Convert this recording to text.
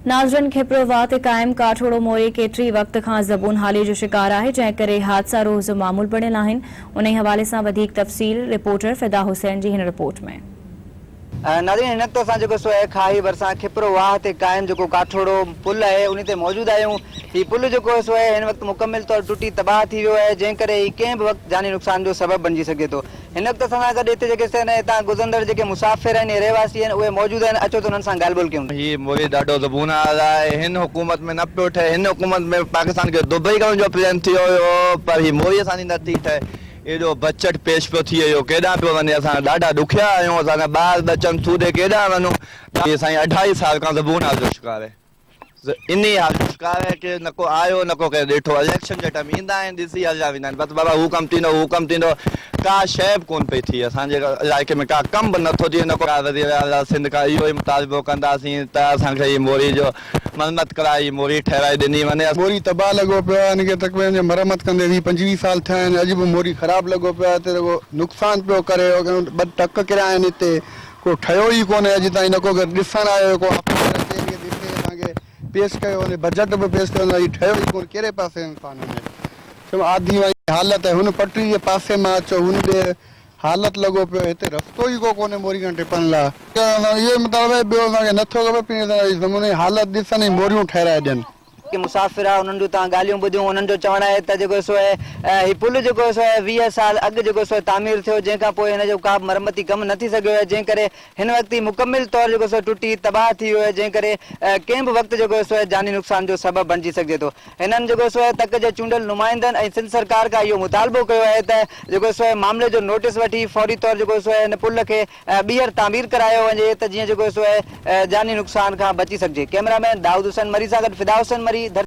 नाज़रन खिपरो वाह ते क़ाइम काठोड़ो मोरी केतिरी वक़्त खां ज़बून हाली जो शिकार आहे, जंहिं करे हादसा रोज़ मामूल बणियल आहिनि। उन हवाले सां वधीक तफ़सील रिपोर्टर फिदा हुसैन जी हिन रिपोर्ट में। नाज़रीन, हिन वक़्त असां जेको आहे खाई भरिसां खिपरो वाह ते क़ाइम जेको काठोड़ो पुल आहे उन ते मौजूद आहियूं। हीउ पुल जेको आहे हिन वक़्त मुकमिल तौर टुटी तबाह थी वियो आहे, जंहिं करे कंहिं बि वक़्तु जानी नुक़सान जो सबबु बणिजी सघे थो। हिन वक़्त असां सां गॾु हिते जेके हितां गुज़ंदड़ जेके मुसाफ़िर आहिनि, रहवासी आहिनि, उहे मौजूद आहिनि। अचो त उन्हनि सां ॻाल्हि ॿोल कयूं। ही मोदी ॾाढो ज़बूनार आहे। हिन हुकूमत में न पियो ठहे, हिन हुकूमत में पाकिस्तान खे दुबई करण जो प्लान थियो हुयो, पर ही मोदी असांजी नथी ठहे। एॾो बजट पेश पियो थी वियो, केॾां पियो वञे। असां ॾाढा ॾुखिया आहियूं, असांजा ॿार बचनि थूरे केॾां वञूं। असांजी 28 साल खां ज़बूनार जो शिकार आहे। इन हाल जो शिकार है कि न को आयो न को कंहिं ॾिठो। इलेक्शन जे टाइम ईंदा आहिनि, ॾिसी हलिया वेंदा आहिनि, बसि बाबा हू कमु थींदो, हू कमु थींदो। का शइ बि कोन पई थिए असांजे इलाइक़े में, का कमु बि नथो थिए। न को वज़ीर आला सिंध खां इहो ई मुतालबो कंदासीं त असांखे हीअ मोरी जो मरम्मत कराई, मोरी ठहिराए ॾिनी वञे। मोरी तबाह लॻो पियो आहे, हिनखे तक़रीबन मरम्मत कंदे 20-25 साल थिया आहिनि। अॼु बि मोरी ख़राबु लॻो पियो आहे, हिते रुॻो नुक़सानु पियो करे। ॿ टक किरिया आहिनि, हिते को ठहियो ई कोन्हे अॼु ताईं। न को ॾिसणु आयो, को पेश कयो, बजट बि पेश कयो, हीउ ठहियो ई कोन कहिड़े पासे कान। आधी हालत आहे, हुन पटरी जे पासे मां अचो, हुन ॾे हालत लॻो पियो। हिते रस्तो ई को कोन्हे मोरी खां टिपण लाइ। इहो मतिलबु ॿियो असांखे नथो खपे नमूने हालत ॾिसनि, मोरियूं ठहिराए ॾियनि। मुसाफ़िर आहे, उन्हनि जूं तव्हां ॻाल्हियूं ॿुधियूं। उन्हनि जो चवणु आहे त जेको आहे हीउ पुल जेको आहे 20 साल अॻु जेको तामीर थियो, जंहिंखां पोइ हिन जो का बि मरम्मती कमु न थी सघियो आहे, जंहिं करे हिन वक़्तु मुकमिल तौर जेको टुटी तबाह थी वियो आहे, जंहिं करे कंहिं बि वक़्तु जेको जानी नुक़सान जो सबबु बणिजी सघे थो। हिननि जेको तक जे चूंडियल नुमाइंदनि ऐं सिंध सरकार खां इहो मुतालबो कयो आहे त जेको मामले जो नोटिस वठी फौरी तौर जेको हिन पुल खे ॿीहर तामीर करायो वञे, त जीअं जेको जानी नुक़सान खां बची सघिजे। कैमरामैन दाऊद हुसैन मरी सां गॾु फिदा हुसैन मरी।